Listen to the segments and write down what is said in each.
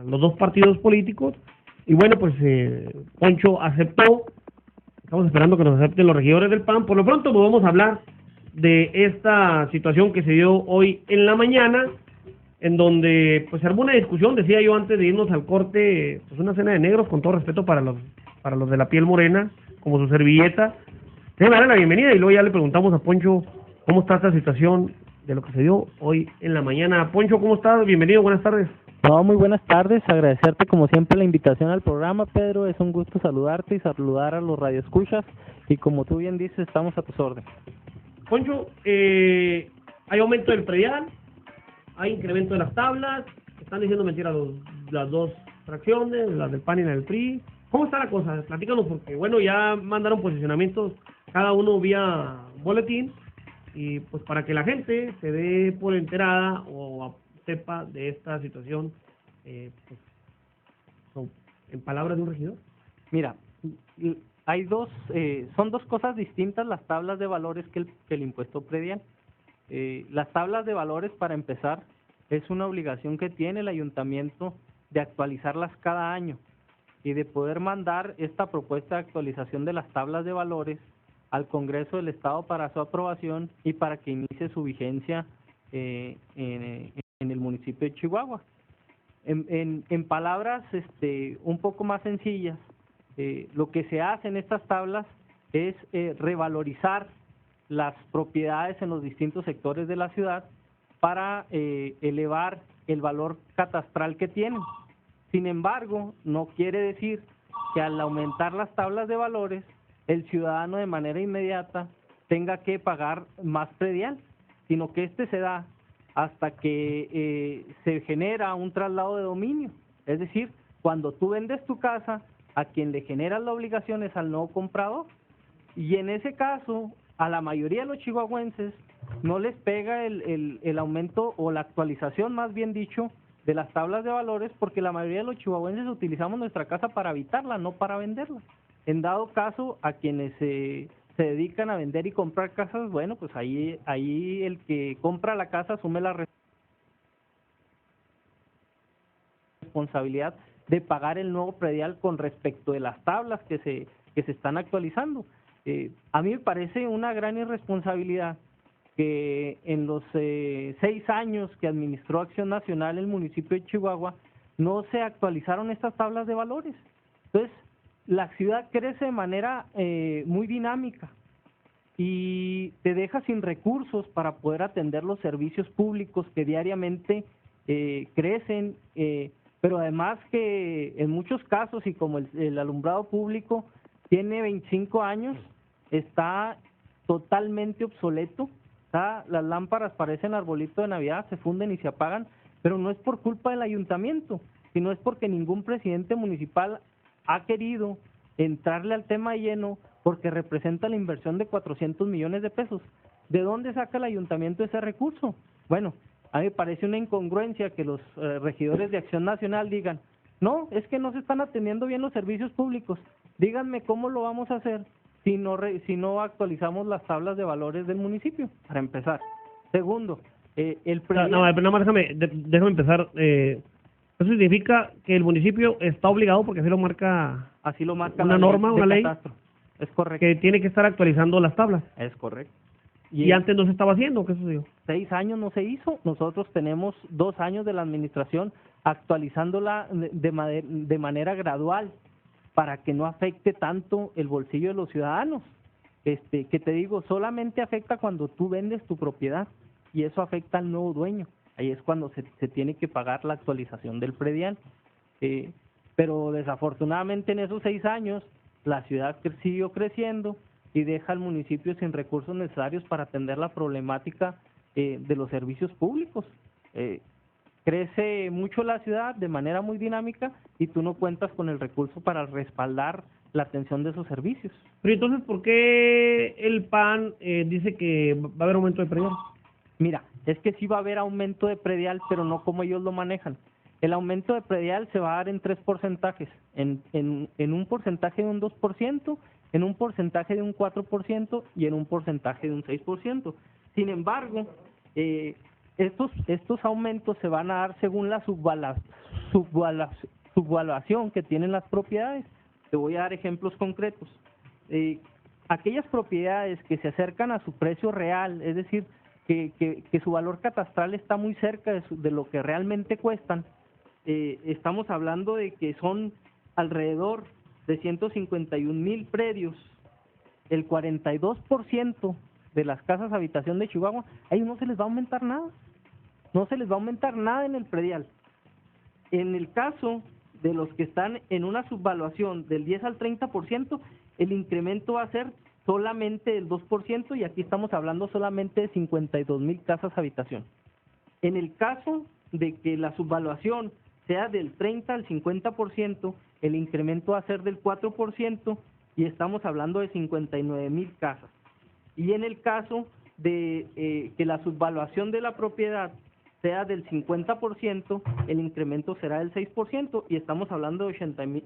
los dos partidos políticos. Y bueno, pues Poncho aceptó. Estamos esperando que nos acepten los regidores del PAN. Por lo pronto, pues vamos a hablar de esta situación que se dio hoy en la mañana, en donde pues se armó una discusión, decía yo antes de irnos al corte, pues una cena de negros, con todo respeto para los de la piel morena, como su servilleta. Déjame darle la bienvenida y luego ya le preguntamos a Poncho cómo está esta situación de lo que se dio hoy en la mañana. Poncho, ¿cómo estás? Bienvenido, buenas tardes. No, muy buenas tardes, agradecerte como siempre la invitación al programa, Pedro, es un gusto saludarte y saludar a los radioescuchas, y como tú bien dices, estamos a tus órdenes. Poncho, hay aumento del predial, hay incremento de las tablas, están diciendo mentira las dos fracciones, las del PAN y la del PRI. ¿Cómo está la cosa? Platícanos, porque bueno, ya mandaron posicionamientos cada uno vía boletín, y pues para que la gente se dé por enterada o sepa de esta situación, pues, en palabras de un regidor. Mira, hay son dos cosas distintas las tablas de valores que el impuesto predial. Las tablas de valores, para empezar, es una obligación que tiene el ayuntamiento de actualizarlas cada año y de poder mandar esta propuesta de actualización de las tablas de valores al Congreso del Estado para su aprobación y para que inicie su vigencia en el municipio de Chihuahua. En palabras un poco más sencillas, lo que se hace en estas tablas es revalorizar las propiedades en los distintos sectores de la ciudad para elevar el valor catastral que tienen. Sin embargo, no quiere decir que al aumentar las tablas de valores, el ciudadano de manera inmediata tenga que pagar más predial, sino que se da hasta que se genera un traslado de dominio. Es decir, cuando tú vendes tu casa, a quien le generas la obligación es al nuevo comprador. Y en ese caso, a la mayoría de los chihuahuenses no les pega el aumento o la actualización, más bien dicho, de las tablas de valores, porque la mayoría de los chihuahuenses utilizamos nuestra casa para habitarla, no para venderla. En dado caso, a quienes se dedican a vender y comprar casas, bueno, pues ahí el que compra la casa asume la responsabilidad de pagar el nuevo predial con respecto de las tablas que se están actualizando. A mí me parece una gran irresponsabilidad que en los 6 años que administró Acción Nacional el municipio de Chihuahua no se actualizaron estas tablas de valores. Entonces, la ciudad crece de manera muy dinámica y te deja sin recursos para poder atender los servicios públicos que diariamente crecen, pero además que en muchos casos, y como el alumbrado público tiene 25 años, está totalmente obsoleto. Las lámparas parecen arbolito de Navidad, se funden y se apagan, pero no es por culpa del ayuntamiento, sino es porque ningún presidente municipal ha querido entrarle al tema de lleno, porque representa la inversión de 400 millones de pesos. ¿De dónde saca el ayuntamiento ese recurso? Bueno, a mí me parece una incongruencia que los regidores de Acción Nacional digan, no, es que no se están atendiendo bien los servicios públicos. Díganme cómo lo vamos a hacer si no actualizamos las tablas de valores del municipio, para empezar. Segundo, déjame empezar. Eso significa que el municipio está obligado, porque así lo marca una norma, una ley, es correcto, que tiene que estar actualizando las tablas. Es correcto. ¿Y antes no se estaba haciendo? ¿Qué sucedió? 6 años no se hizo. Nosotros tenemos 2 años de la administración actualizándola de manera gradual para que no afecte tanto el bolsillo de los ciudadanos. Que te digo, solamente afecta cuando tú vendes tu propiedad y eso afecta al nuevo dueño. Ahí es cuando se tiene que pagar la actualización del predial. Pero desafortunadamente en esos 6 años la ciudad siguió creciendo y deja al municipio sin recursos necesarios para atender la problemática de los servicios públicos. Crece mucho la ciudad de manera muy dinámica y tú no cuentas con el recurso para respaldar la atención de esos servicios. Pero entonces, ¿por qué el PAN dice que va a haber aumento de predial? Mira, es que sí va a haber aumento de predial, pero no como ellos lo manejan. El aumento de predial se va a dar en 3 porcentajes, en un porcentaje de un 2%, en un porcentaje de un 4% y en un porcentaje de un 6%. Sin embargo, estos aumentos se van a dar según la subvaluación que tienen las propiedades. Te voy a dar ejemplos concretos. Aquellas propiedades que se acercan a su precio real, es decir, que su valor catastral está muy cerca de lo que realmente cuestan, estamos hablando de que son alrededor de 151,000 predios. El 42% de las casas habitación de Chihuahua, a ellos no se les va a aumentar nada. No se les va a aumentar nada en el predial. En el caso de los que están en una subvaluación del 10 al 30%, el incremento va a ser solamente el 2%, y aquí estamos hablando solamente de 52,000 casas habitación. En el caso de que la subvaluación sea del 30 al 50%, el incremento va a ser del 4%, y estamos hablando de 59,000 casas. Y en el caso de que la subvaluación de la propiedad sea del 50%, el incremento será del 6%, y estamos hablando de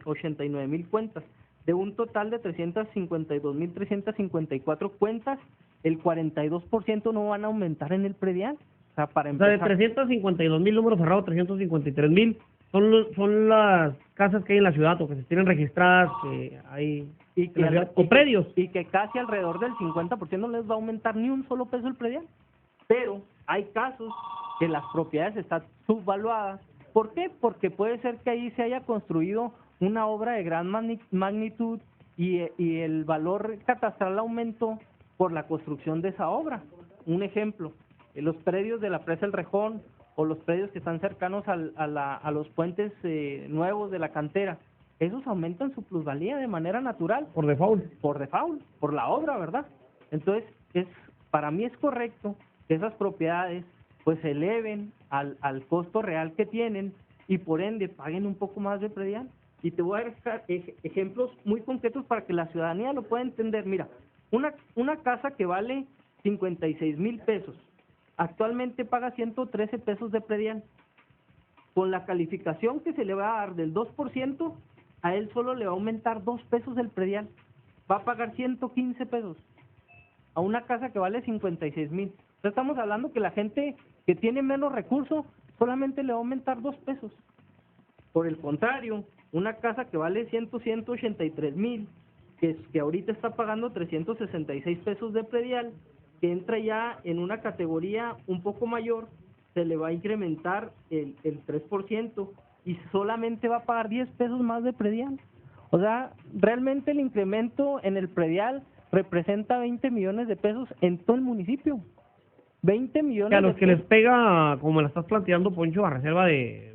89,000 cuentas. De un total de 352,354 cuentas, el 42% no van a aumentar en el predial. O sea, para empezar, de 352,000 números cerrados, 353,000 son las casas que hay en la ciudad o que se tienen registradas hay en la ciudad, o predios. Y que casi alrededor del 50% no les va a aumentar ni un solo peso el predial. Pero hay casos que las propiedades están subvaluadas. ¿Por qué? Porque puede ser que ahí se haya construido una obra de gran magnitud y el valor catastral aumentó por la construcción de esa obra. Un ejemplo, los predios de la presa El Rejón o los predios que están cercanos a los puentes nuevos de la cantera, esos aumentan su plusvalía de manera natural. Por default. Por default, por la obra, ¿verdad? Entonces, para mí es correcto que esas propiedades pues se eleven al costo real que tienen y por ende paguen un poco más de predial. Y te voy a dar ejemplos muy concretos para que la ciudadanía lo pueda entender. Mira, una casa que vale 56,000 pesos, actualmente paga 113 pesos de predial. Con la calificación que se le va a dar del 2%, a él solo le va a aumentar 2 pesos el predial. Va a pagar 115 pesos a una casa que vale 56,000. Entonces estamos hablando que la gente que tiene menos recursos solamente le va a aumentar 2 pesos. Por el contrario, una casa que vale 183,000, que ahorita está pagando 366 pesos de predial, que entra ya en una categoría un poco mayor, se le va a incrementar el 3% y solamente va a pagar 10 pesos más de predial. O sea, realmente el incremento en el predial representa 20 millones de pesos en todo el municipio. 20 millones. Que a los que les pega, como la estás planteando, Poncho, a reserva de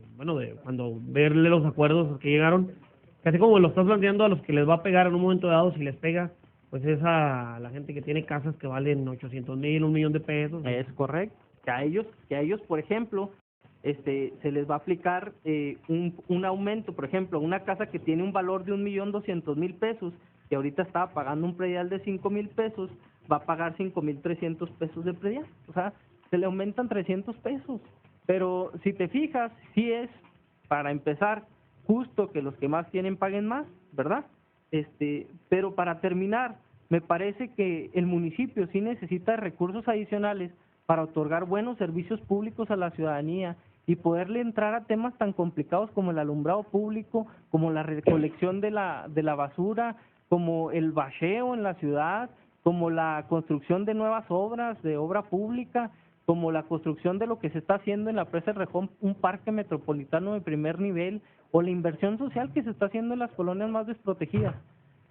cuando verle los acuerdos que llegaron, casi como lo estás planteando, a los que les va a pegar en un momento dado, si les pega, pues es a la gente que tiene casas que valen 800,000, 1,000,000 de pesos. Es correcto. Que a ellos, por ejemplo, se les va a aplicar un aumento. Por ejemplo, una casa que tiene un valor de 1,200,000 pesos, que ahorita estaba pagando un predial de 5,000 pesos, va a pagar 5,300 pesos de predial. O sea, se le aumentan 300 pesos. Pero si te fijas, sí es, para empezar, justo que los que más tienen paguen más, ¿verdad? Pero para terminar, me parece que el municipio sí necesita recursos adicionales para otorgar buenos servicios públicos a la ciudadanía y poderle entrar a temas tan complicados como el alumbrado público, como la recolección de la basura, como el bacheo en la ciudad, como la construcción de nuevas obras, de obra pública, como la construcción de lo que se está haciendo en la presa El Rejón, un parque metropolitano de primer nivel, o la inversión social que se está haciendo en las colonias más desprotegidas.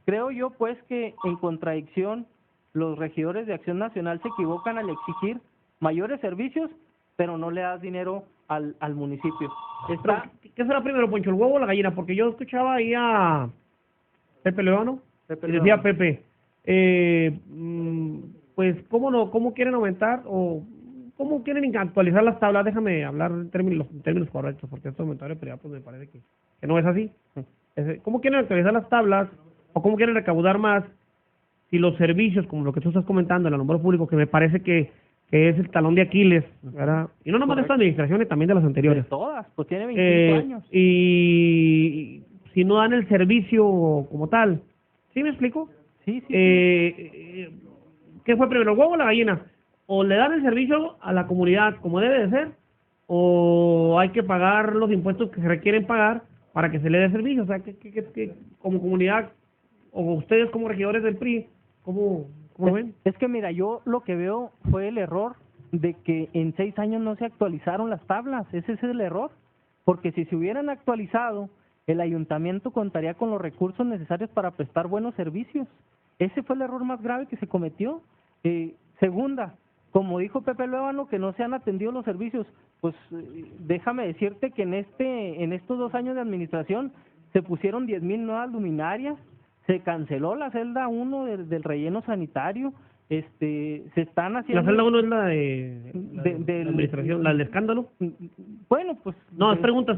Creo yo, pues, que en contradicción, los regidores de Acción Nacional se equivocan al exigir mayores servicios, pero no le das dinero al municipio. ¿Qué será primero, Poncho, el huevo o la gallina? Porque yo escuchaba ahí a Pepe León, y decía Pepe, pues, ¿cómo quieren aumentar o cómo quieren actualizar las tablas? Déjame hablar en términos correctos, porque estos comentarios privado pues me parece que no es así. ¿Cómo quieren actualizar las tablas o cómo quieren recaudar más si los servicios, como lo que tú estás comentando, el alumbrado público, que me parece que es el talón de Aquiles, ¿verdad? Y no nomás de esta administración, y también de las anteriores. De todas, pues tiene 25 años. Y si no dan el servicio como tal, ¿sí me explico? Sí. ¿Qué fue primero, el huevo o la gallina? O le dan el servicio a la comunidad como debe de ser, o hay que pagar los impuestos que se requieren pagar para que se le dé servicio? O sea, que como comunidad, o ustedes como regidores del PRI, ¿cómo lo ven? Es que mira, yo lo que veo fue el error de que en 6 años no se actualizaron las tablas. Ese es el error, porque si se hubieran actualizado, el ayuntamiento contaría con los recursos necesarios para prestar buenos servicios. Ese fue el error más grave que se cometió. Segunda, como dijo Pepe Luébano, que no se han atendido los servicios. Pues déjame decirte que en estos 2 años de administración se pusieron 10,000 nuevas luminarias, se canceló la celda 1 del relleno sanitario, se están haciendo... La celda 1 es la de la administración, la del escándalo. Bueno, pues... No, es pregunta.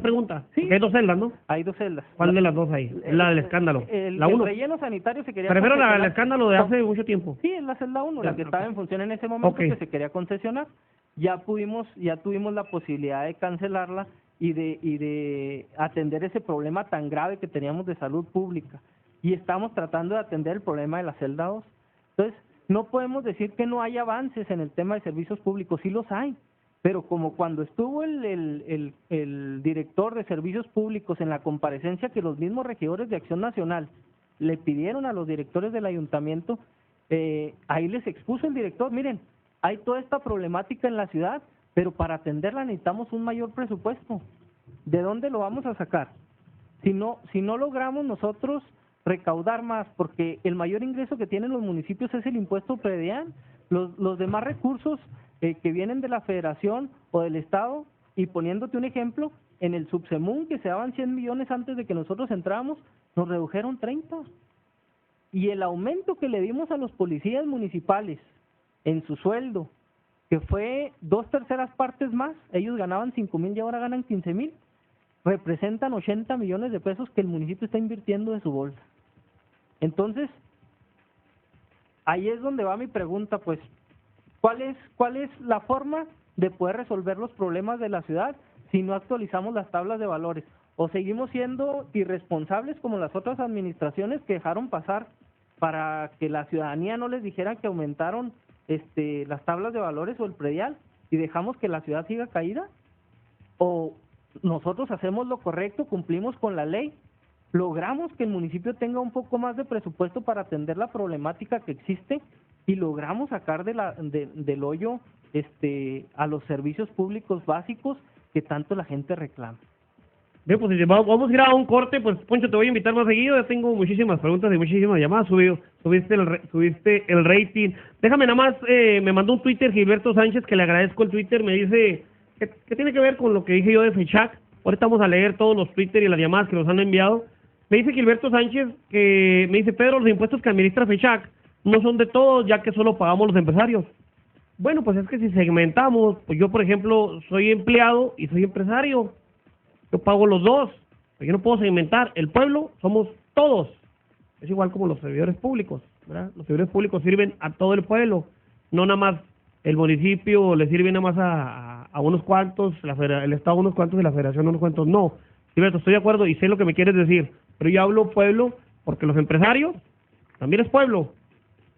Sí. Porque hay 2 celdas, ¿no? Hay 2 celdas. ¿Cuál de las 2 hay? Es la del escándalo. La 1. El relleno sanitario se quería... Me refiero al escándalo de hace mucho tiempo. Sí, es la celda 1, la que estaba en función en ese momento, que se quería concesionar. Ya tuvimos la posibilidad de cancelarla y de atender ese problema tan grave que teníamos de salud pública. Y estamos tratando de atender el problema de la celda 2. Entonces, no podemos decir que no hay avances en el tema de servicios públicos, sí los hay, pero como cuando estuvo el director de servicios públicos en la comparecencia que los mismos regidores de Acción Nacional le pidieron a los directores del ayuntamiento, ahí les expuso el director, miren, hay toda esta problemática en la ciudad, pero para atenderla necesitamos un mayor presupuesto. ¿De dónde lo vamos a sacar? Si no logramos nosotros recaudar más, porque el mayor ingreso que tienen los municipios es el impuesto predial, los demás recursos que vienen de la federación o del estado, y poniéndote un ejemplo, en el Subsemún, que se daban 100 millones antes de que nosotros entráramos, nos redujeron 30. Y el aumento que le dimos a los policías municipales en su sueldo, que fue 2/3 partes más, ellos ganaban 5,000 y ahora ganan 15,000, representan 80 millones de pesos que el municipio está invirtiendo de su bolsa. Entonces, ahí es donde va mi pregunta, pues, ¿cuál es la forma de poder resolver los problemas de la ciudad si no actualizamos las tablas de valores? ¿O seguimos siendo irresponsables como las otras administraciones que dejaron pasar para que la ciudadanía no les dijera que aumentaron las tablas de valores o el predial y dejamos que la ciudad siga caída? ¿O nosotros hacemos lo correcto, cumplimos con la ley, logramos que el municipio tenga un poco más de presupuesto para atender la problemática que existe y logramos sacar del hoyo a los servicios públicos básicos que tanto la gente reclama? Bien, pues vamos a ir a un corte. Pues Poncho, te voy a invitar más seguido, ya tengo muchísimas preguntas y muchísimas llamadas. Subiste el rating. Déjame nada más, me mandó un Twitter Gilberto Sánchez, que le agradezco el Twitter, me dice que tiene que ver con lo que dije yo de FECHAC. Ahorita vamos a leer todos los Twitter y las llamadas que nos han enviado. Me dice Gilberto Sánchez que me dice: Pedro, los impuestos que administra FECHAC no son de todos, ya que solo pagamos los empresarios. Bueno, pues es que si segmentamos, pues yo, por ejemplo, soy empleado y soy empresario. Yo pago los dos, pero yo no puedo segmentar. El pueblo somos todos. Es igual como los servidores públicos, ¿verdad? Los servidores públicos sirven a todo el pueblo, no nada más el municipio le sirve nada más a unos cuantos, el Estado a unos cuantos y la Federación a unos cuantos. No, Gilberto, estoy de acuerdo y sé lo que me quieres decir, pero yo hablo pueblo porque los empresarios también es pueblo,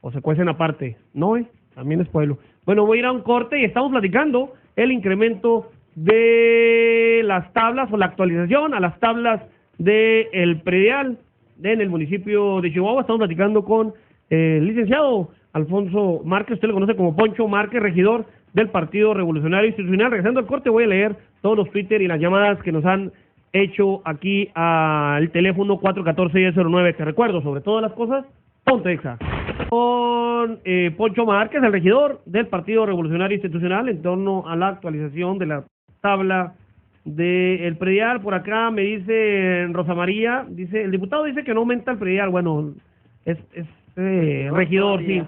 o se cuecen aparte. No, también es pueblo. Bueno, voy a ir a un corte y estamos platicando el incremento de las tablas o la actualización a las tablas del predial en el municipio de Chihuahua. Estamos platicando con el licenciado Alfonso Márquez, usted lo conoce como Poncho Márquez, regidor del Partido Revolucionario Institucional. Regresando al corte voy a leer todos los Twitter y las llamadas que nos han hecho aquí al teléfono 414-1009, que recuerdo, sobre todas las cosas, ponte exa. Con Poncho Márquez, el regidor del Partido Revolucionario Institucional, en torno a la actualización de la tabla del predial. Por acá me dice Rosa María, dice, el diputado dice que no aumenta el predial. Bueno, es regidor, sí.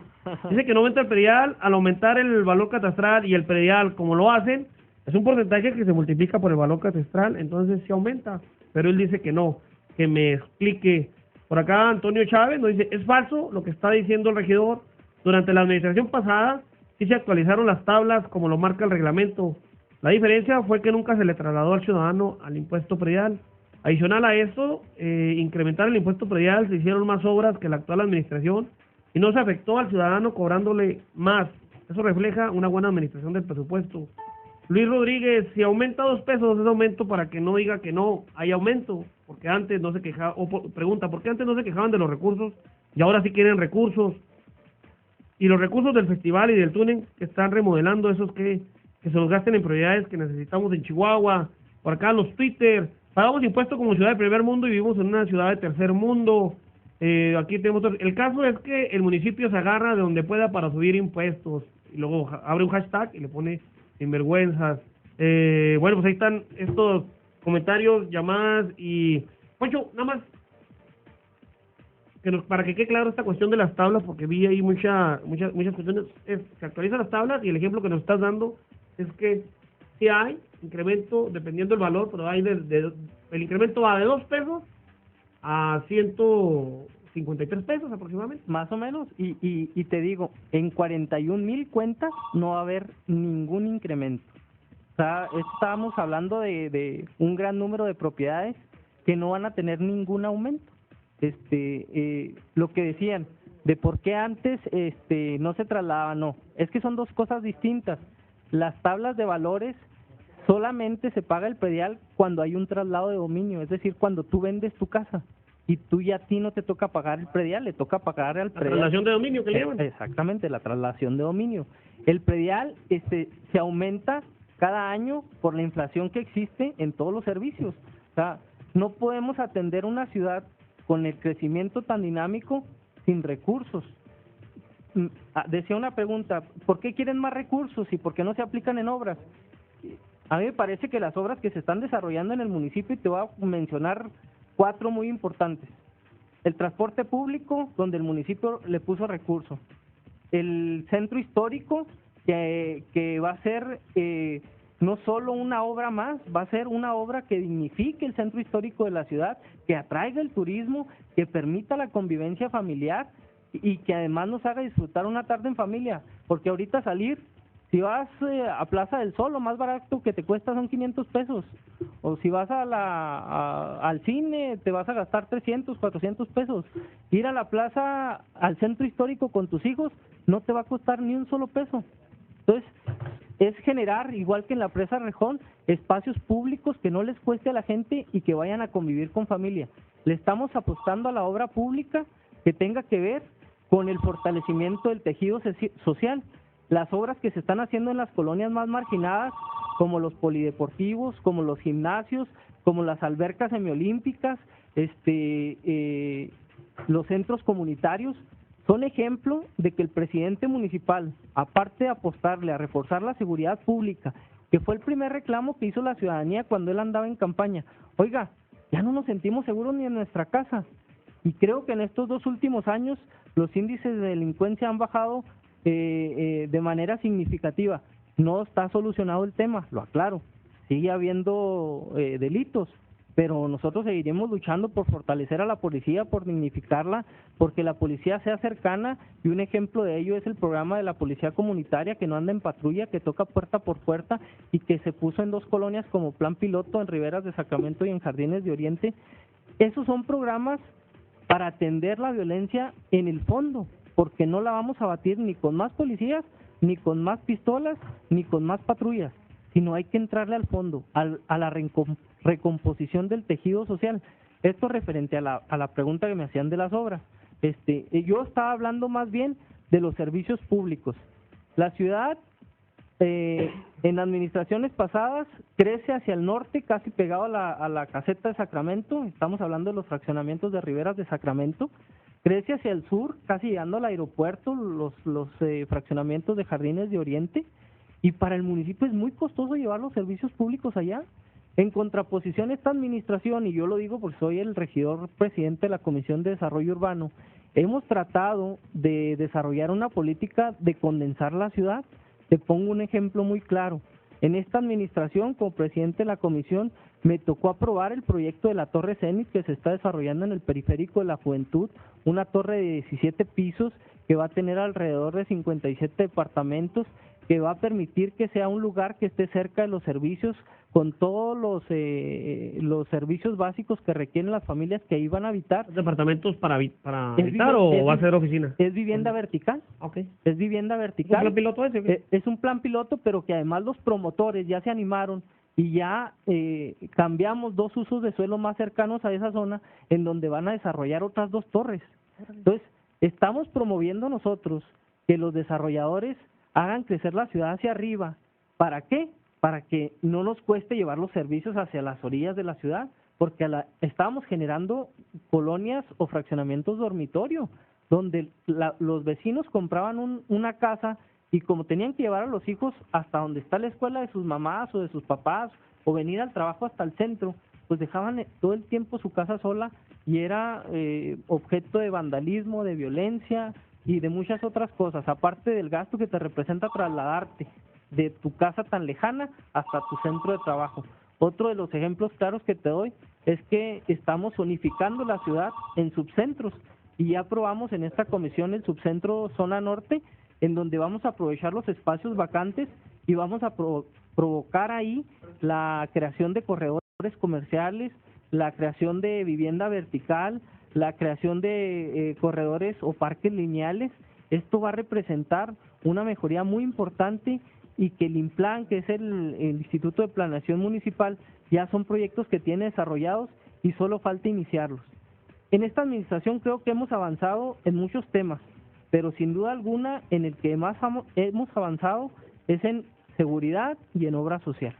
Dice que no aumenta el predial. Al aumentar el valor catastral y el predial como lo hacen, es un porcentaje que se multiplica por el valor catastral, entonces sí aumenta. Pero él dice que no, que me explique. Por acá Antonio Chávez nos dice, es falso lo que está diciendo el regidor. Durante la administración pasada sí se actualizaron las tablas como lo marca el reglamento. La diferencia fue que nunca se le trasladó al ciudadano al impuesto predial. Adicional a esto, incrementar el impuesto predial, se hicieron más obras que la actual administración y no se afectó al ciudadano cobrándole más. Eso refleja una buena administración del presupuesto. Luis Rodríguez, si aumenta 2 pesos, es aumento para que no diga que no hay aumento, porque antes no se quejaba, pregunta, ¿por qué antes no se quejaban de los recursos y ahora sí quieren recursos? Y los recursos del festival y del túnel que están remodelando, esos que se los gasten en prioridades que necesitamos en Chihuahua, por acá los Twitter, pagamos impuestos como ciudad de primer mundo y vivimos en una ciudad de tercer mundo. Aquí tenemos el caso es que el municipio se agarra de donde pueda para subir impuestos y luego abre un hashtag y le pone sinvergüenzas. Bueno, pues ahí están estos comentarios, llamadas y Poncho, nada más para que quede claro esta cuestión de las tablas, porque vi ahí muchas cuestiones, se actualizan las tablas y el ejemplo que nos estás dando es que si hay incremento dependiendo del valor, pero hay el incremento va de 2 pesos a 153 pesos aproximadamente. Más o menos, y te digo, en 41,000 cuentas no va a haber ningún incremento. O sea, estamos hablando de un gran número de propiedades que no van a tener ningún aumento. Lo que decían, de por qué antes no se trasladaba, no, es que son dos cosas distintas. Las tablas de valores solamente se paga el predial cuando hay un traslado de dominio, es decir, cuando tú vendes tu casa y tú ya a ti no te toca pagar el predial, le toca pagar al predial. La traslación de dominio que le llaman. Exactamente, la traslación de dominio. El predial se aumenta cada año por la inflación que existe en todos los servicios. O sea, no podemos atender una ciudad con el crecimiento tan dinámico sin recursos. Decía una pregunta, ¿por qué quieren más recursos y por qué no se aplican en obras? A mí me parece que las obras que se están desarrollando en el municipio, y te voy a mencionar 4 muy importantes. El transporte público, donde el municipio le puso recursos. El centro histórico, que va a ser no solo una obra más, va a ser una obra que dignifique el centro histórico de la ciudad, que atraiga el turismo, que permita la convivencia familiar y que además nos haga disfrutar una tarde en familia, porque ahorita salir, si vas a Plaza del Sol, lo más barato que te cuesta son 500 pesos, o si vas al cine, te vas a gastar 300, 400 pesos. Ir a la plaza, al centro histórico con tus hijos, no te va a costar ni un solo peso. Entonces, es generar, igual que en la presa Rejón, espacios públicos que no les cueste a la gente y que vayan a convivir con familia. Le estamos apostando a la obra pública que tenga que ver con el fortalecimiento del tejido social. Las obras que se están haciendo en las colonias más marginadas, como los polideportivos, como los gimnasios, como las albercas semiolímpicas, los centros comunitarios, son ejemplo de que el presidente municipal, aparte de apostarle a reforzar la seguridad pública, que fue el primer reclamo que hizo la ciudadanía cuando él andaba en campaña, oiga, ya no nos sentimos seguros ni en nuestra casa. Y creo que en estos 2 últimos años los índices de delincuencia han bajado de manera significativa. No está solucionado el tema, lo aclaro, sigue habiendo delitos, pero nosotros seguiremos luchando por fortalecer a la policía, por dignificarla, porque la policía sea cercana, y un ejemplo de ello es el programa de la policía comunitaria, que no anda en patrulla, que toca puerta por puerta y que se puso en 2 colonias como plan piloto, en Riberas de Sacramento y en Jardines de Oriente. Esos son programas para atender la violencia en el fondo, porque no la vamos a batir ni con más policías, ni con más pistolas, ni con más patrullas, sino hay que entrarle al fondo, a la recomposición del tejido social. Esto referente a la pregunta que me hacían de las obras. Yo estaba hablando más bien de los servicios públicos. La ciudad, en administraciones pasadas, crece hacia el norte, casi pegado a la caseta de Sacramento. Estamos hablando de los fraccionamientos de Riberas de Sacramento. Crece hacia el sur, casi llegando al aeropuerto, los fraccionamientos de Jardines de Oriente. Y para el municipio es muy costoso llevar los servicios públicos allá. En contraposición a esta administración, y yo lo digo porque soy el regidor presidente de la Comisión de Desarrollo Urbano, hemos tratado de desarrollar una política de condensar la ciudad. Te pongo un ejemplo muy claro. En esta administración, como presidente de la comisión, me tocó aprobar el proyecto de la Torre Zenit que se está desarrollando en el Periférico de la Juventud, una torre de 17 pisos que va a tener alrededor de 57 departamentos, que va a permitir que sea un lugar que esté cerca de los servicios, con todos los servicios básicos que requieren las familias que ahí van a habitar. ¿Departamentos para Es habitar o va a ser oficina? Es vivienda vertical. Okay. Es vivienda ¿Es un vertical. plan piloto ese? ¿Okay? Es un plan piloto, pero que además los promotores ya se animaron y ya cambiamos 2 usos de suelo más cercanos a esa zona, en donde van a desarrollar otras 2 torres. Entonces, estamos promoviendo nosotros que los desarrolladores hagan crecer la ciudad hacia arriba. ¿Para qué? Para que no nos cueste llevar los servicios hacia las orillas de la ciudad, porque estábamos generando colonias o fraccionamientos dormitorio, donde los vecinos compraban una casa y como tenían que llevar a los hijos hasta donde está la escuela de sus mamás o de sus papás, o venir al trabajo hasta el centro, pues dejaban todo el tiempo su casa sola y era objeto de vandalismo, de violencia y de muchas otras cosas, aparte del gasto que te representa trasladarte de tu casa tan lejana hasta tu centro de trabajo. Otro de los ejemplos claros que te doy es que estamos unificando la ciudad en subcentros y ya aprobamos en esta comisión el subcentro zona norte, en donde vamos a aprovechar los espacios vacantes y vamos a provocar ahí la creación de corredores comerciales, la creación de vivienda vertical, la creación de corredores o parques lineales. Esto va a representar una mejoría muy importante y que el INPLAN, que es el Instituto de Planeación Municipal, ya son proyectos que tiene desarrollados y solo falta iniciarlos. En esta administración creo que hemos avanzado en muchos temas, pero sin duda alguna en el que más hemos avanzado es en seguridad y en obra social.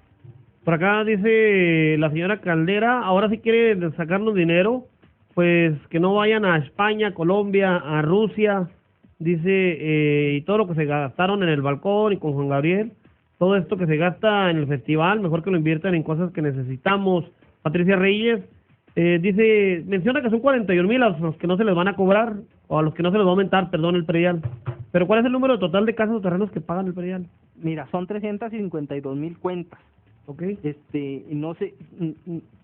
Por acá dice la señora Caldera, ahora sí quiere sacarnos dinero, pues que no vayan a España, Colombia, a Rusia, dice, y todo lo que se gastaron en el balcón y con Juan Gabriel, todo esto que se gasta en el festival, mejor que lo inviertan en cosas que necesitamos. Patricia Reyes dice, menciona que son 41,000 a los que no se les van a cobrar, o a los que no se les va a aumentar, perdón, el predial. Pero ¿cuál es el número total de casas o terrenos que pagan el predial? Mira, son 352,000 cuentas. Okay.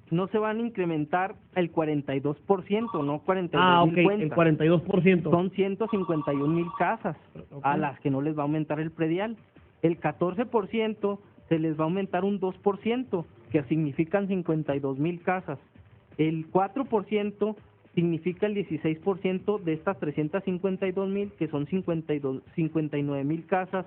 No se van a incrementar el 42%, no 42,000 cuentas. El 42%. Son 151,000 casas a las que no les va a aumentar el predial. El 14% se les va a aumentar un 2%, que significan 52,000 casas. El 4% significa el 16% de estas 352,000, que son 59,000 casas,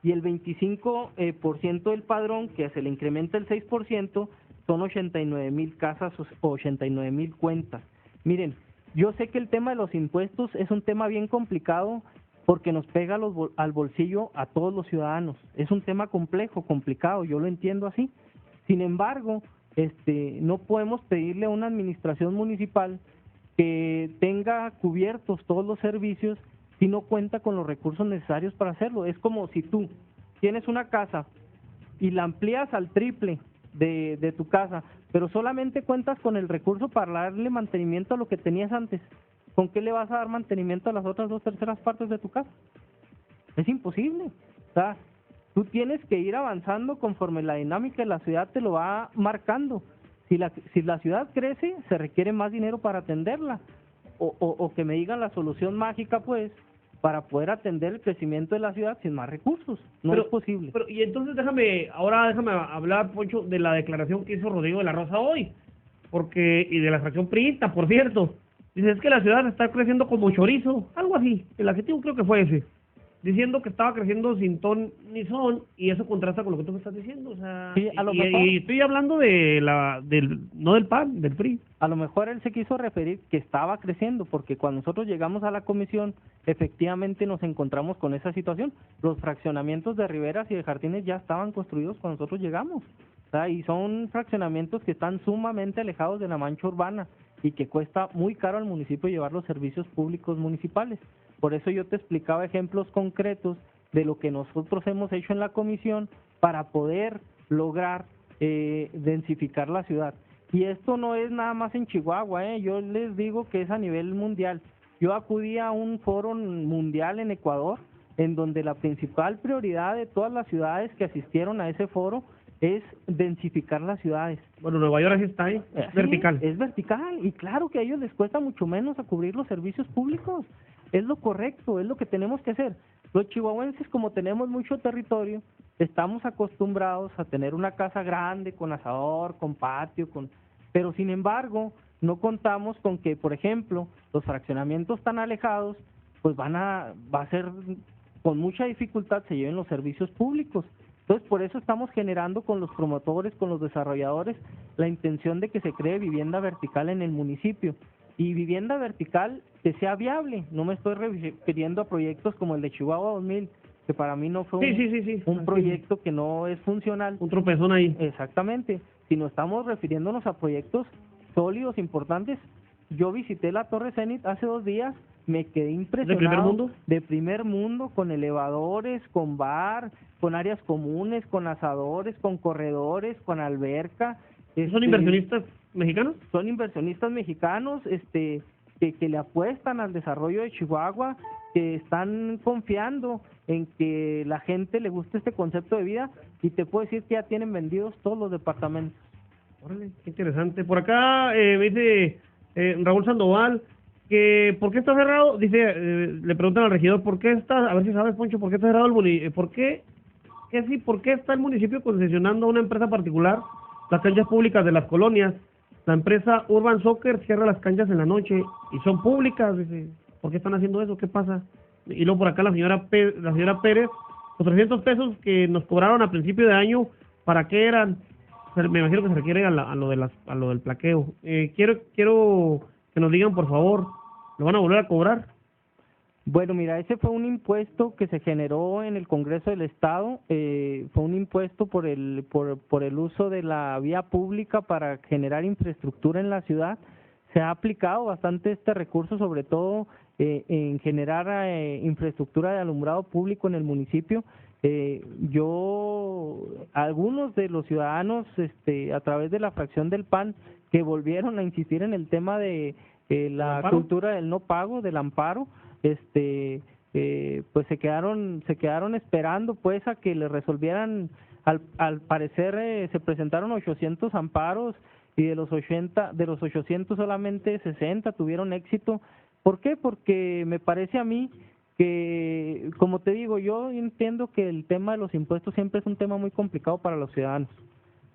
y el 25% del padrón, que se le incrementa el 6%, son 89,000 casas o 89,000 cuentas. Miren, yo sé que el tema de los impuestos es un tema bien complicado porque nos pega al bolsillo a todos los ciudadanos. Es un tema complejo, complicado, yo lo entiendo así. Sin embargo, no podemos pedirle a una administración municipal que tenga cubiertos todos los servicios si no cuenta con los recursos necesarios para hacerlo. Es como si tú tienes una casa y la amplías al triple de tu casa, pero solamente cuentas con el recurso para darle mantenimiento a lo que tenías antes. ¿Con qué le vas a dar mantenimiento a las otras 2/3 partes de tu casa? Es imposible. O sea, tú tienes que ir avanzando conforme la dinámica de la ciudad te lo va marcando. Si la ciudad crece, se requiere más dinero para atenderla. O que me digan la solución mágica, pues, para poder atender el crecimiento de la ciudad sin más recursos. No es posible. Pero y entonces déjame hablar, Poncho, de la declaración que hizo Rodrigo de la Rosa hoy, y de la fracción priista, por cierto. Dice, es que la ciudad está creciendo como chorizo, algo así, el adjetivo creo que fue ese, diciendo que estaba creciendo sin ton ni son, y eso contrasta con lo que tú me estás diciendo, o sea, sí, y estoy hablando no del PAN, del PRI. A lo mejor él se quiso referir que estaba creciendo, porque cuando nosotros llegamos a la comisión, efectivamente nos encontramos con esa situación. Los fraccionamientos de riberas y de jardines ya estaban construidos cuando nosotros llegamos, o sea, y son fraccionamientos que están sumamente alejados de la mancha urbana y que cuesta muy caro al municipio llevar los servicios públicos municipales. Por eso yo te explicaba ejemplos concretos de lo que nosotros hemos hecho en la comisión para poder lograr densificar la ciudad. Y esto no es nada más en Chihuahua, yo les digo que es a nivel mundial. Yo acudí a un foro mundial en Ecuador, en donde la principal prioridad de todas las ciudades que asistieron a ese foro es densificar las ciudades. Bueno, Nueva York así está, ¿eh? Así Vertical. es vertical, y claro que a ellos les cuesta mucho menos a cubrir los servicios públicos. Es lo correcto, es lo que tenemos que hacer. Los chihuahuenses, como tenemos mucho territorio, estamos acostumbrados a tener una casa grande, con asador, con patio, pero sin embargo, no contamos con que, por ejemplo, los fraccionamientos tan alejados, pues va a ser con mucha dificultad se lleven los servicios públicos. Entonces, por eso estamos generando con los promotores, con los desarrolladores, la intención de que se cree vivienda vertical en el municipio. Y vivienda vertical que sea viable. No me estoy refiriendo a proyectos como el de Chihuahua 2000, que para mí no fue un proyecto que no es funcional. Un tropezón ahí. Exactamente. Sino estamos refiriéndonos a proyectos sólidos, importantes. Yo visité la Torre Zenit hace 2 días, me quedé impresionado. ¿De primer mundo? De primer mundo, con elevadores, con bar, con áreas comunes, con asadores, con corredores, con alberca. ¿Son inversionistas mexicanos? Son inversionistas mexicanos, que le apuestan al desarrollo de Chihuahua, que están confiando en que la gente le guste este concepto de vida, y te puedo decir que ya tienen vendidos todos los departamentos. Órale, qué interesante. Por acá me dice Raúl Sandoval que ¿por qué está cerrado? Dice, le preguntan al regidor, ¿por qué está? A ver si sabes, Poncho, ¿por qué está cerrado el municipio? ¿Por qué está el municipio concesionando a una empresa particular las canchas públicas de las colonias? La empresa Urban Soccer cierra las canchas en la noche y son públicas. Dice, ¿por qué están haciendo eso? ¿Qué pasa? Y luego por acá la señora Pérez, los 300 pesos que nos cobraron a principio de año, ¿para qué eran? O sea, me imagino que se refiere a lo del plaqueo. Quiero que nos digan, por favor, ¿lo van a volver a cobrar? Bueno, mira, ese fue un impuesto que se generó en el Congreso del Estado, fue un impuesto por el uso de la vía pública para generar infraestructura en la ciudad. Se ha aplicado bastante este recurso, sobre todo en generar infraestructura de alumbrado público en el municipio. Algunos de los ciudadanos, a través de la fracción del PAN, que volvieron a insistir en el tema de la cultura del no pago, del amparo, pues se quedaron esperando pues a que le resolvieran. Al parecer se presentaron 800 amparos y de los 800 solamente 60 tuvieron éxito. ¿Por qué? Porque me parece a mí que, como te digo, yo entiendo que el tema de los impuestos siempre es un tema muy complicado para los ciudadanos,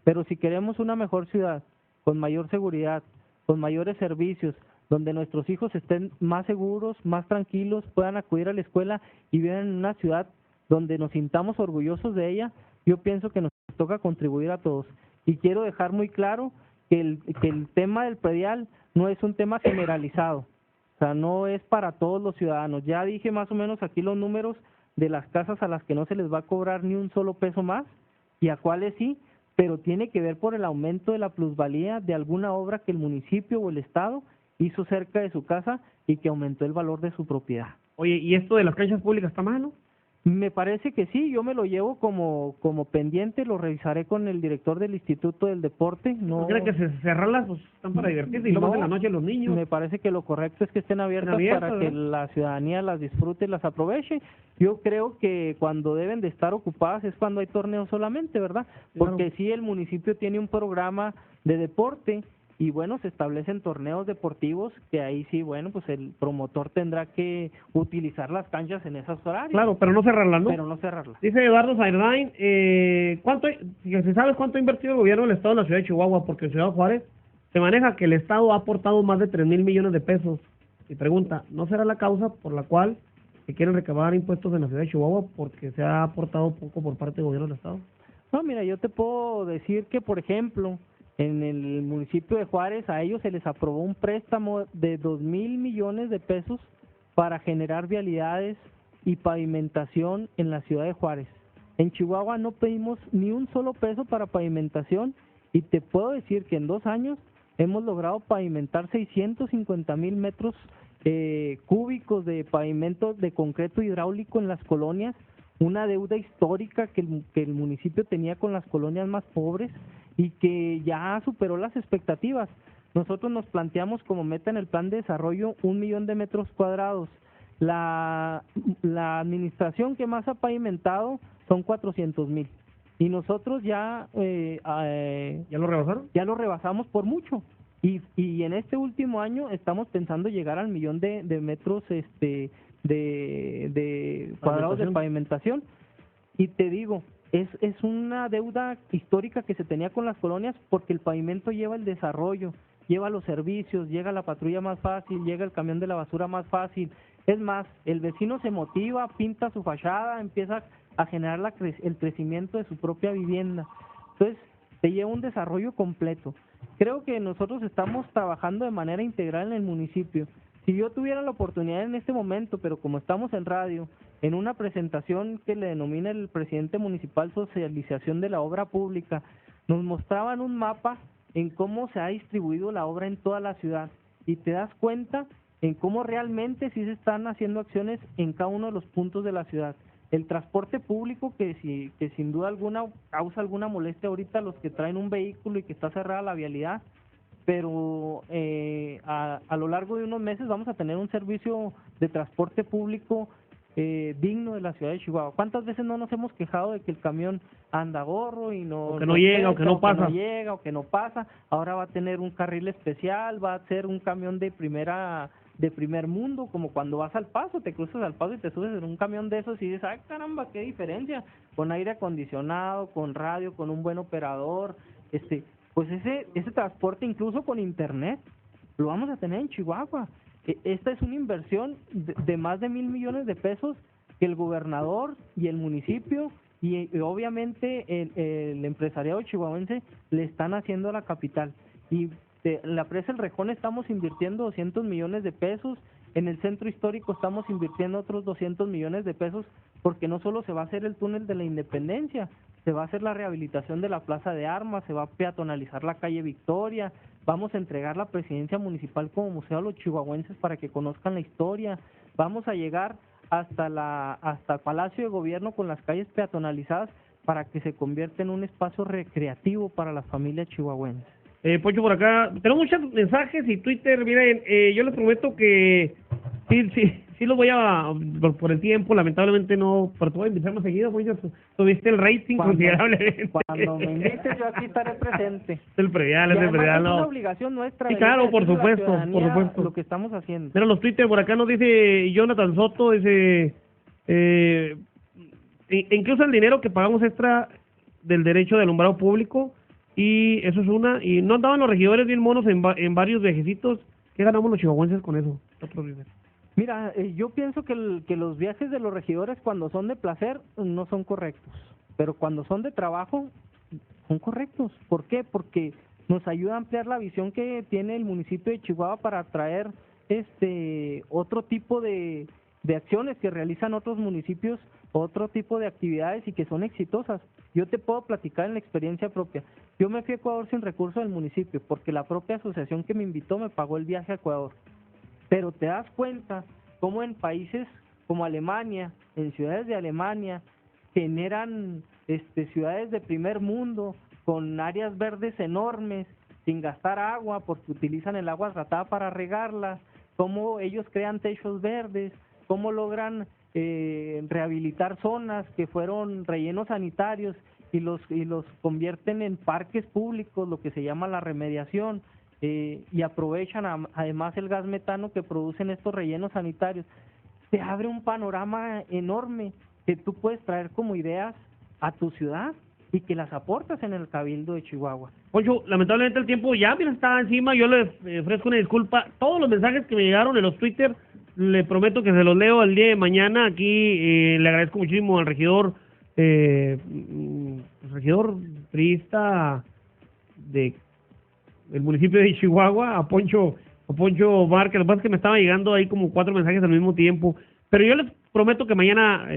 pero si queremos una mejor ciudad, con mayor seguridad, con mayores servicios, donde nuestros hijos estén más seguros, más tranquilos, puedan acudir a la escuela y vivan en una ciudad donde nos sintamos orgullosos de ella, yo pienso que nos toca contribuir a todos. Y quiero dejar muy claro que el tema del predial no es un tema generalizado, o sea, no es para todos los ciudadanos. Ya dije más o menos aquí los números de las casas a las que no se les va a cobrar ni un solo peso más y a cuáles sí, pero tiene que ver por el aumento de la plusvalía de alguna obra que el municipio o el Estado hizo cerca de su casa y que aumentó el valor de su propiedad. Oye, ¿y esto de las canchas públicas está mal, no? Me parece que sí, yo me lo llevo como pendiente, lo revisaré con el director del Instituto del Deporte. No creo que cerrarlas, pues están para divertirse y luego en la noche los niños. Me parece que lo correcto es que estén abiertas para ¿verdad? que la ciudadanía las disfrute y las aproveche. Yo creo que cuando deben de estar ocupadas es cuando hay torneos solamente, ¿verdad? Porque sí, el municipio tiene un programa de deporte y bueno, se establecen torneos deportivos que ahí sí, bueno, pues el promotor tendrá que utilizar las canchas en esos horarios. Claro, pero no cerrarlas, ¿no? Pero no cerrarlas. Dice Eduardo Zairdain, si sabes cuánto ha invertido el gobierno del Estado en la ciudad de Chihuahua, porque en Ciudad Juárez se maneja que el Estado ha aportado más de 3,000 millones de pesos. Y pregunta, ¿no será la causa por la cual se quieren recabar impuestos en la ciudad de Chihuahua porque se ha aportado poco por parte del gobierno del Estado? No, mira, yo te puedo decir que, por ejemplo, en el municipio de Juárez a ellos se les aprobó un préstamo de 2,000 millones de pesos para generar vialidades y pavimentación en la ciudad de Juárez. En Chihuahua no pedimos ni un solo peso para pavimentación y te puedo decir que en 2 años hemos logrado pavimentar 650,000 metros cúbicos de pavimento de concreto hidráulico en las colonias, una deuda histórica que el municipio tenía con las colonias más pobres y que ya superó las expectativas. Nosotros nos planteamos como meta en el plan de desarrollo 1 millón de metros cuadrados. La administración que más ha pavimentado son 400,000. Y nosotros ya ¿Ya lo rebasaron? ya lo rebasamos por mucho. Y en este último año estamos pensando llegar al 1,000,000 de metros de cuadrados de pavimentación. Y te digo, es una deuda histórica que se tenía con las colonias, porque el pavimento lleva el desarrollo, lleva los servicios, llega la patrulla más fácil, llega el camión de la basura más fácil. Es más, el vecino se motiva, pinta su fachada, empieza a generar el crecimiento de su propia vivienda. Entonces, te lleva un desarrollo completo. Creo que nosotros estamos trabajando de manera integral en el municipio. Si yo tuviera la oportunidad en este momento, pero como estamos en radio, en una presentación que le denomina el presidente municipal socialización de la obra pública, nos mostraban un mapa en cómo se ha distribuido la obra en toda la ciudad, y te das cuenta en cómo realmente sí se están haciendo acciones en cada uno de los puntos de la ciudad. El transporte público, que sin duda alguna causa alguna molestia ahorita a los que traen un vehículo y que está cerrada la vialidad, pero a lo largo de unos meses vamos a tener un servicio de transporte público digno de la ciudad de Chihuahua. ¿Cuántas veces no nos hemos quejado de que el camión anda gorro y no, o que no llega, o que no pasa? O que no llega, o que no pasa. Ahora va a tener un carril especial, va a ser un camión de primer mundo, como cuando vas al Paso, te cruzas al Paso y te subes en un camión de esos y dices, ¡ay, caramba, qué diferencia! Con aire acondicionado, con radio, con un buen operador, pues ese transporte incluso con internet, lo vamos a tener en Chihuahua. Esta es una inversión de más de 1,000,000,000 de pesos que el gobernador y el municipio y obviamente el empresariado chihuahuense le están haciendo a la capital. Y en la presa El Rejón estamos invirtiendo 200 millones de pesos, en el centro histórico estamos invirtiendo otros 200 millones de pesos, porque no solo se va a hacer el túnel de la Independencia, se va a hacer la rehabilitación de la Plaza de Armas, se va a peatonalizar la calle Victoria, vamos a entregar la presidencia municipal como museo a los chihuahuenses para que conozcan la historia, vamos a llegar hasta el Palacio de Gobierno con las calles peatonalizadas para que se convierta en un espacio recreativo para las familias chihuahuenses. Poncho, por acá, tenemos muchos mensajes y Twitter. Miren, yo les prometo que sí lo voy a, por el tiempo, lamentablemente no, pero te voy a invitar más seguido, Poncho. Tuviste el rating considerablemente. Cuando me invites, yo aquí estaré presente. El predial, es una obligación nuestra. Sí, claro, por supuesto. Lo que estamos haciendo. Mira, los Twitter, por acá nos dice Jonathan Soto, incluso el dinero que pagamos extra del derecho de alumbrado público, y eso es una, y no andaban los regidores bien monos en varios viajecitos. ¿Qué ganamos los chihuahuenses con eso? Mira, yo pienso que los viajes de los regidores, cuando son de placer, no son correctos, pero cuando son de trabajo, son correctos. ¿Por qué? Porque nos ayuda a ampliar la visión que tiene el municipio de Chihuahua para atraer otro tipo de acciones que realizan otros municipios, otro tipo de actividades y que son exitosas. Yo te puedo platicar en la experiencia propia. Yo me fui a Ecuador sin recursos del municipio porque la propia asociación que me invitó me pagó el viaje a Ecuador. Pero te das cuenta cómo en países como Alemania, en ciudades de Alemania, generan ciudades de primer mundo con áreas verdes enormes, sin gastar agua porque utilizan el agua tratada para regarlas, cómo ellos crean techos verdes, cómo logran rehabilitar zonas que fueron rellenos sanitarios y los convierten en parques públicos, lo que se llama la remediación, y aprovechan además el gas metano que producen estos rellenos sanitarios. Te abre un panorama enorme que tú puedes traer como ideas a tu ciudad y que las aportas en el Cabildo de Chihuahua. Poncho, lamentablemente el tiempo ya me está encima. Yo les ofrezco una disculpa. Todos los mensajes que me llegaron en los Twitter, le prometo que se los leo el día de mañana. Aquí le agradezco muchísimo al regidor priista del municipio de Chihuahua, a Poncho Márquez. Lo que pasa es que me estaban llegando ahí como 4 mensajes al mismo tiempo, pero yo les prometo que mañana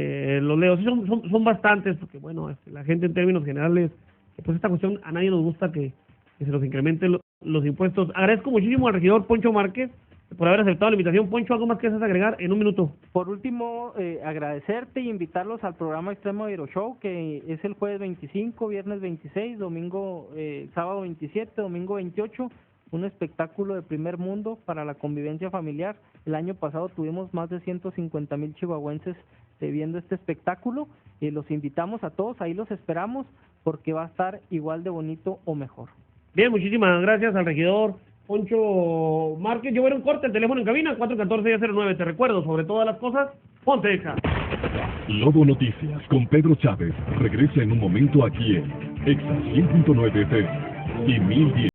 los leo. Sí, son bastantes, porque bueno, la gente en términos generales, pues esta cuestión a nadie nos gusta que se los incrementen los impuestos. Agradezco muchísimo al regidor Poncho Márquez por haber aceptado la invitación. Poncho, ¿algo más que deseas agregar en un minuto? Por último, agradecerte y invitarlos al programa Extremo Aero Show, que es el jueves 25, viernes 26, sábado 27, domingo 28, un espectáculo de primer mundo para la convivencia familiar. El año pasado tuvimos más de 150,000 chihuahuenses viendo este espectáculo, y los invitamos a todos, ahí los esperamos porque va a estar igual de bonito o mejor. Bien, muchísimas gracias al regidor Poncho Márquez. Yo voy a un corte, el teléfono en cabina, 414-1009. Te recuerdo, sobre todas las cosas, ponte Exa. Lobo Noticias con Pedro Chávez regresa en un momento aquí en Exa 100.9 FM y 1010.